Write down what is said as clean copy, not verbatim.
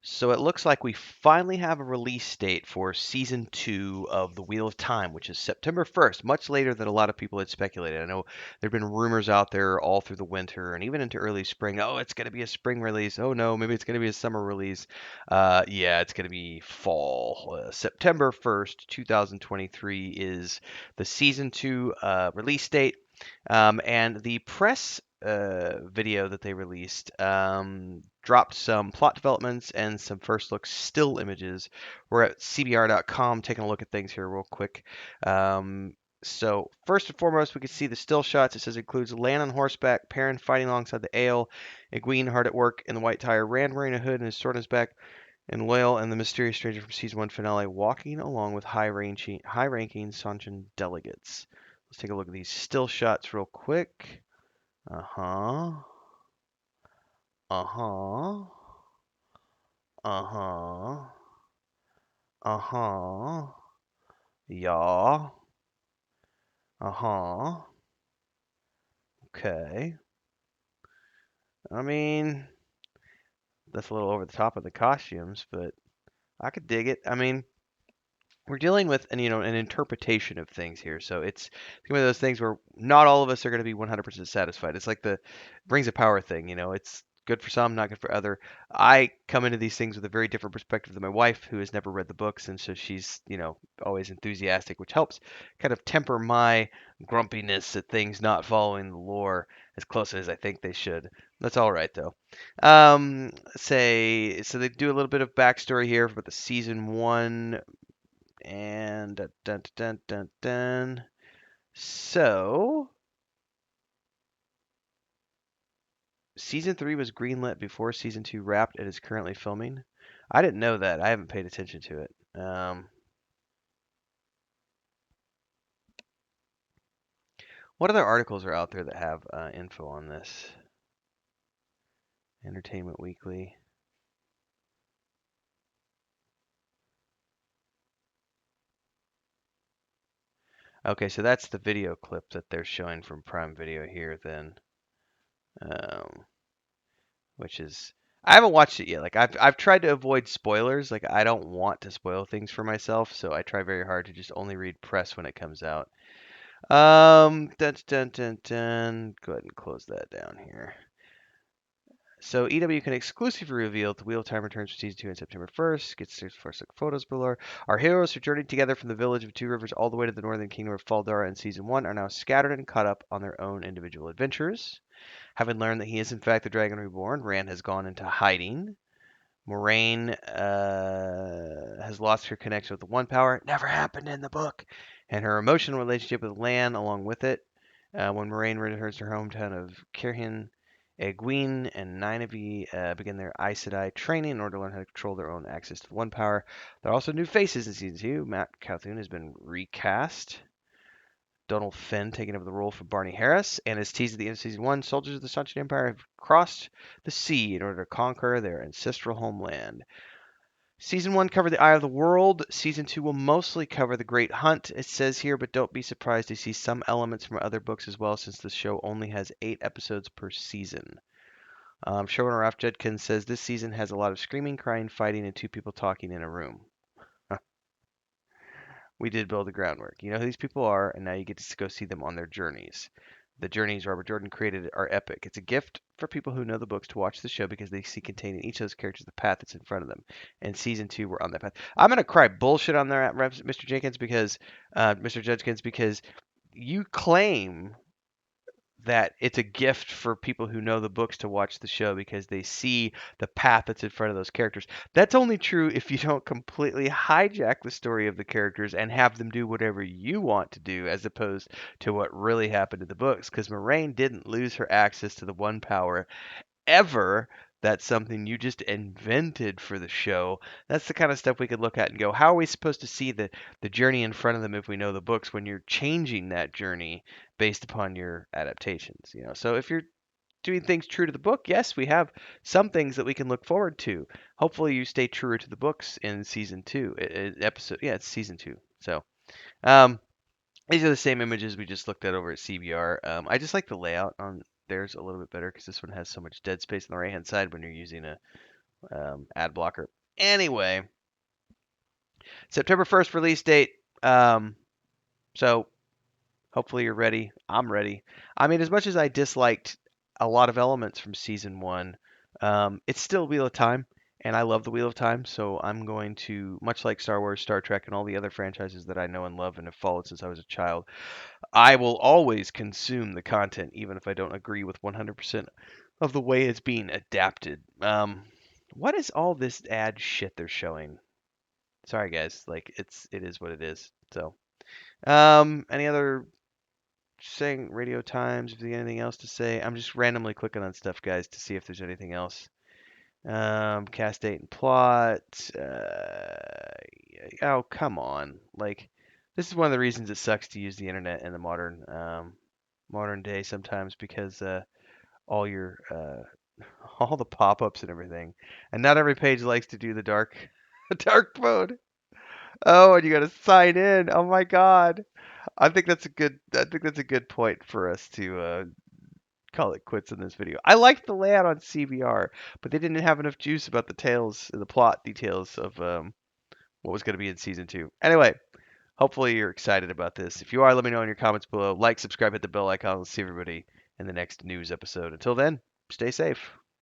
So it looks like we finally have a release date for season 2 of The Wheel of Time, which is September 1st, much later than a lot of people had speculated. I know there have been rumors out there all through the winter and even into early spring. Oh, it's going to be a spring release. Oh no, maybe it's going to be a summer release. Yeah, it's going to be fall. September 1st, 2023 is the season 2 release date. And the press video that they released dropped some plot developments and some first look still images. We're at CBR.com taking a look at things here real quick. So first and foremost, we can see the still shots. It says it includes Lan on horseback, Perrin fighting alongside the Ale, Egwene hard at work in the white tire, Rand wearing a hood and his sword in his back, and Loyal and the mysterious stranger from season 1 finale walking along with high-ranking Sanchin delegates. Let's take a look at these still shots real quick. Uh-huh. Uh-huh. Uh-huh. Uh-huh. Yeah. Uh-huh. Okay. I mean, that's a little over the top of the costumes, but I could dig it. I mean, we're dealing with an interpretation of things here. So it's one of those things where not all of us are going to be 100% satisfied. It's like the brings of power thing. It's good for some, not good for other. I come into these things with a very different perspective than my wife, who has never read the books, and so she's always enthusiastic, which helps kind of temper my grumpiness at things not following the lore as closely as I think they should. That's all right though. Say so they do a little bit of backstory here about the season 1 and dun, dun, dun, dun, dun. So, season 3 was greenlit before season 2 wrapped and is currently filming. I didn't know that. I haven't paid attention to it. What other articles are out there that have info on this? Entertainment Weekly. Okay, so that's the video clip that they're showing from Prime Video here then. Um, which is I haven't watched it yet. Like I've tried to avoid spoilers. Like I don't want to spoil things for myself, so I try very hard to just only read press when it comes out. Dun, dun, dun, dun. Go ahead and close that down here. So EW can exclusively reveal the Wheel of Time returns for season 2 on September 1st. Gets first look photos below. Our heroes who journeyed together from the village of Two Rivers all the way to the northern kingdom of Faldara in season 1 are now scattered and caught up on their own individual adventures. Having learned that he is in fact the Dragon Reborn, Rand has gone into hiding. Moraine has lost her connection with the One Power. Never happened in the book. And her emotional relationship with Lan along with it. When Moraine returns to her hometown of Kirhin, Egwene and Nynaeve begin their Aes Sedai training in order to learn how to control their own access to the One Power. There are also new faces in Season 2. Matt Cauthun has been recast. Donald Finn taking over the role for Barney Harris, and as teased at the end of Season 1, soldiers of the Sanchin Empire have crossed the sea in order to conquer their ancestral homeland. Season 1 covered the Eye of the World. Season 2 will mostly cover the Great Hunt, it says here, but don't be surprised to see some elements from other books as well, since the show only has 8 episodes per season. Showrunner Ralph Judkins says this season has a lot of screaming, crying, fighting, and 2 people talking in a room. We did build the groundwork. You know who these people are, and now you get to go see them on their journeys. The journeys Robert Jordan created are epic. It's a gift for people who know the books to watch the show because they see contained in each of those characters the path that's in front of them. And season 2, we're on that path. I'm gonna cry bullshit on there, Mr. Jenkins, because Mr. Judkins, because you claim that it's a gift for people who know the books to watch the show because they see the path that's in front of those characters. That's only true if you don't completely hijack the story of the characters and have them do whatever you want to do as opposed to what really happened in the books. Because Moraine didn't lose her access to the One Power ever. That's something you just invented for the show. That's the kind of stuff we could look at and go, how are we supposed to see the journey in front of them if we know the books when you're changing that journey based upon your adaptations? So if you're doing things true to the book, yes, we have some things that we can look forward to. Hopefully, you stay truer to the books in season 2, episode. Yeah, it's season 2. So, um, these are the same images we just looked at over at CBR. I just like the layout on theirs a little bit better because this one has so much dead space on the right hand side when you're using ad blocker. Anyway, September 1st release date. So hopefully you're ready. I'm ready. I mean, as much as I disliked a lot of elements from season one, it's still Wheel of Time, and I love the Wheel of Time. So I'm going to, much like Star Wars, Star Trek, and all the other franchises that I know and love and have followed since I was a child, I will always consume the content, even if I don't agree with 100% of the way it's being adapted. What is all this ad shit they're showing? Sorry, guys. Like it is what it is. So, any other saying radio times? If there's anything else to say, I'm just randomly clicking on stuff, guys, to see if there's anything else. Cast date and plot. Oh, come on. Like, this is one of the reasons it sucks to use the internet in the modern day sometimes because all your all the pop-ups and everything, and not every page likes to do the dark dark mode. Oh, and you got to sign in. Oh my God. I think that's a good point for us to call it quits in this video. I liked the layout on CBR, but they didn't have enough juice about the plot details of what was going to be in season two. Anyway, hopefully you're excited about this. If you are, let me know in your comments below. Like, subscribe, hit the bell icon. We'll see everybody in the next news episode. Until then, stay safe.